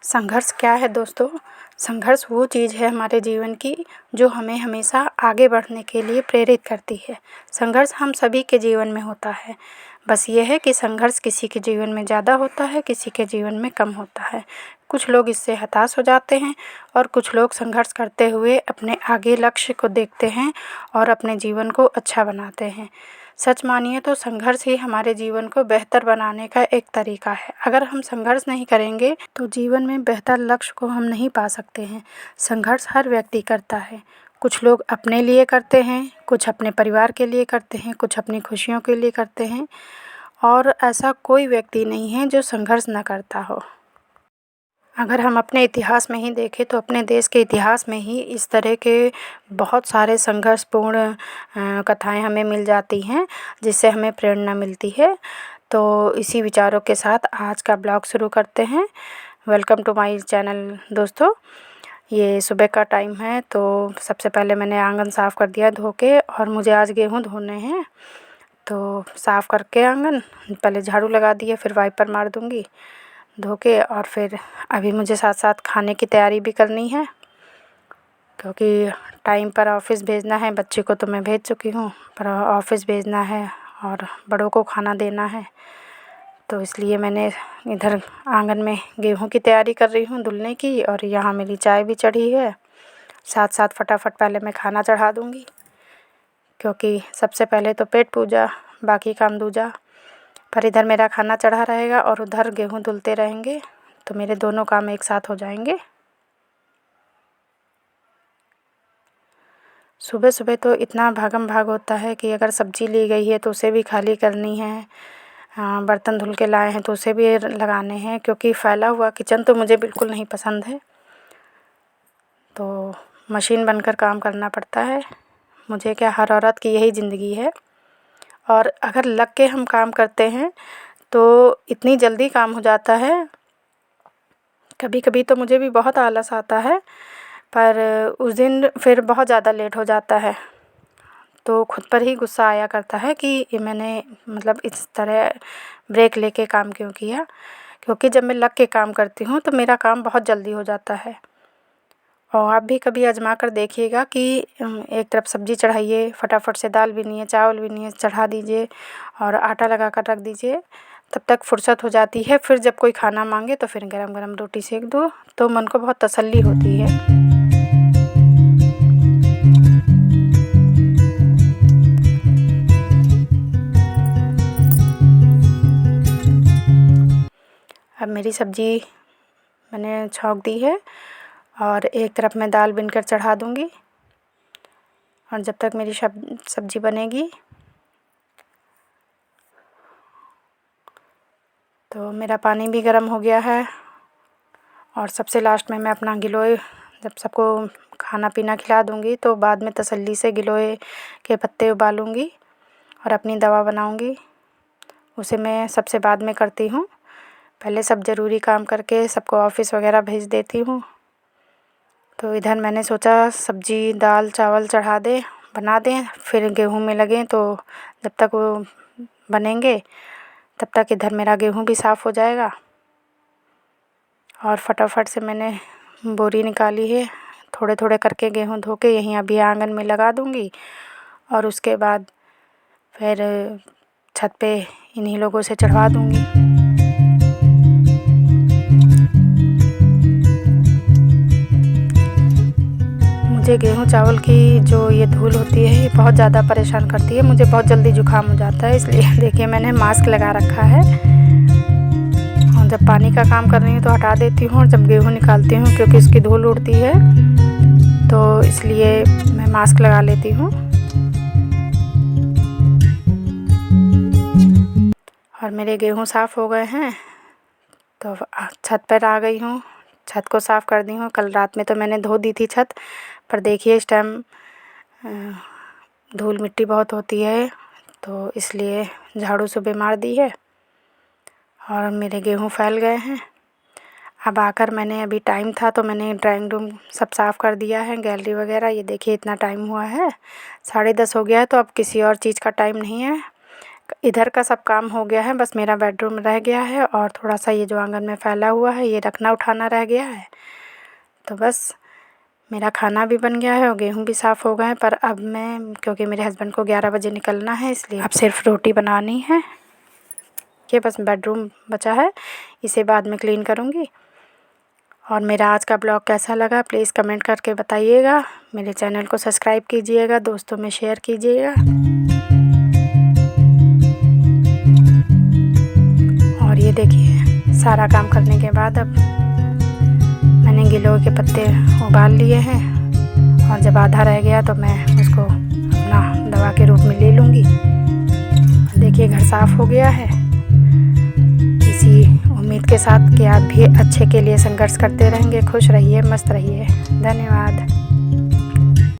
संघर्ष क्या है दोस्तों? संघर्ष वो चीज़ है हमारे जीवन की जो हमें हमेशा आगे बढ़ने के लिए प्रेरित करती है। संघर्ष हम सभी के जीवन में होता है, बस ये है कि संघर्ष किसी के जीवन में ज़्यादा होता है, किसी के जीवन में कम होता है। कुछ लोग इससे हताश हो जाते हैं और कुछ लोग संघर्ष करते हुए अपने आगे लक्ष्य को देखते हैं और अपने जीवन को अच्छा बनाते हैं। सच मानिए तो संघर्ष ही हमारे जीवन को बेहतर बनाने का एक तरीका है। अगर हम संघर्ष नहीं करेंगे तो जीवन में बेहतर लक्ष्य को हम नहीं पा सकते हैं। संघर्ष हर व्यक्ति करता है। कुछ लोग अपने लिए करते हैं, कुछ अपने परिवार के लिए करते हैं, कुछ अपनी खुशियों के लिए करते हैं और ऐसा कोई व्यक्ति नहीं है जो संघर्ष ना करता हो। अगर हम अपने इतिहास में ही देखें तो अपने देश के इतिहास में ही इस तरह के बहुत सारे संघर्षपूर्ण कथाएँ हमें मिल जाती हैं जिससे हमें प्रेरणा मिलती है। तो इसी विचारों के साथ आज का ब्लॉग शुरू करते हैं। वेलकम टू माय चैनल दोस्तों। ये सुबह का टाइम है तो सबसे पहले मैंने आंगन साफ़ कर दिया धो के और मुझे आज गेहूँ धोने हैं। तो साफ़ करके आंगन पहले झाड़ू लगा दिया, फिर वाइपर मार दूँगी धो के और फिर अभी मुझे साथ साथ खाने की तैयारी भी करनी है क्योंकि टाइम पर ऑफ़िस भेजना है। बच्चे को तो मैं भेज चुकी हूँ पर ऑफ़िस भेजना है और बड़ों को खाना देना है, तो इसलिए मैंने इधर आंगन में गेहूँ की तैयारी कर रही हूँ धुलने की और यहाँ मेरी चाय भी चढ़ी है। साथ साथ फटाफट पहले मैं खाना चढ़ा दूँगी क्योंकि सबसे पहले तो पेट पूजा, बाकी काम दूजा। पर इधर मेरा खाना चढ़ा रहेगा और उधर गेहूँ धुलते रहेंगे तो मेरे दोनों काम एक साथ हो जाएंगे। सुबह सुबह तो इतना भागम भाग होता है कि अगर सब्ज़ी ली गई है तो उसे भी खाली करनी है, बर्तन धुल के लाए हैं तो उसे भी लगाने हैं क्योंकि फैला हुआ किचन तो मुझे बिल्कुल नहीं पसंद है। तो मशीन बनकर काम करना पड़ता है। मुझे क्या, हर औरत की यही ज़िंदगी है। और अगर लग के हम काम करते हैं तो इतनी जल्दी काम हो जाता है। कभी कभी तो मुझे भी बहुत आलस आता है पर उस दिन फिर बहुत ज़्यादा लेट हो जाता है तो खुद पर ही गुस्सा आया करता है कि ये मैंने मतलब इस तरह ब्रेक लेके काम क्यों किया। क्योंकि जब मैं लग के काम करती हूँ तो मेरा काम बहुत जल्दी हो जाता है। और आप भी कभी आजमा कर देखिएगा कि एक तरफ सब्ज़ी चढ़ाइए, फटाफट से दाल भी नहीं है, चावल भी नहीं है, चढ़ा दीजिए और आटा लगा कर रख दीजिए, तब तक फुर्सत हो जाती है। फिर जब कोई खाना मांगे तो फिर गरम गरम रोटी सेक दो तो मन को बहुत तसल्ली होती है। अब मेरी सब्ज़ी मैंने छौंक दी है और एक तरफ मैं दाल बिनकर चढ़ा दूँगी और जब तक मेरी सब्ज़ी बनेगी तो मेरा पानी भी गर्म हो गया है। और सबसे लास्ट में मैं अपना गिलोय, जब सबको खाना पीना खिला दूँगी तो बाद में तसल्ली से गिलोय के पत्ते उबालूँगी और अपनी दवा बनाऊँगी। उसे मैं सबसे बाद में करती हूँ, पहले सब ज़रूरी काम करके सबको ऑफ़िस वगैरह भेज देती हूँ। तो इधर मैंने सोचा सब्ज़ी दाल चावल बना दें, फिर गेहूँ में लगें तो जब तक वो बनेंगे तब तक इधर मेरा गेहूँ भी साफ़ हो जाएगा। और फटाफट से मैंने बोरी निकाली है, थोड़े थोड़े करके गेहूँ धो के यहीं अभी आंगन में लगा दूँगी और उसके बाद फिर छत पे इन्हीं लोगों से चढ़वा दूँगी। मुझे गेहूँ चावल की जो ये धूल होती है ये बहुत ज़्यादा परेशान करती है। मुझे बहुत जल्दी जुकाम हो जाता है, इसलिए देखिए मैंने मास्क लगा रखा है और जब पानी का काम कर रही हूँ तो हटा देती हूँ और जब गेहूँ निकालती हूँ क्योंकि इसकी धूल उड़ती है तो इसलिए मैं मास्क लगा लेती हूँ। और मेरे गेहूँ साफ़ हो गए हैं तो छत पर आ गई हूँ, छत को साफ़ कर दी हूँ। कल रात में तो मैंने धो दी थी छत, पर देखिए इस टाइम धूल मिट्टी बहुत होती है तो इसलिए झाड़ू सुबह मार दी है और मेरे गेहूँ फैल गए हैं। अब आकर मैंने, अभी टाइम था तो मैंने ड्राइंग रूम सब साफ़ कर दिया है, गैलरी वगैरह। ये देखिए इतना टाइम हुआ है, 10:30 हो गया है तो अब किसी और चीज़ का टाइम नहीं है। इधर का सब काम हो गया है, बस मेरा बेडरूम रह गया है और थोड़ा सा ये जो आंगन में फैला हुआ है ये रखना उठाना रह गया है। तो बस मेरा खाना भी बन गया है और गेहूँ भी साफ़ हो गए हैं। पर अब मैं, क्योंकि मेरे हस्बैंड को 11 बजे निकलना है, इसलिए अब सिर्फ रोटी बनानी है। ये बस बेडरूम बचा है, इसे बाद में क्लीन करूँगी। और मेरा आज का ब्लॉग कैसा लगा प्लीज़ कमेंट करके बताइएगा। मेरे चैनल को सब्सक्राइब कीजिएगा, दोस्तों में शेयर कीजिएगा। और ये देखिए सारा काम करने के बाद अब मैंने गिलोय के पत्ते उबाल लिए हैं और जब आधा रह गया तो मैं उसको अपना दवा के रूप में ले लूँगी। देखिए घर साफ़ हो गया है। इसी उम्मीद के साथ कि आप भी अच्छे के लिए संघर्ष करते रहेंगे। खुश रहिए, मस्त रहिए। धन्यवाद।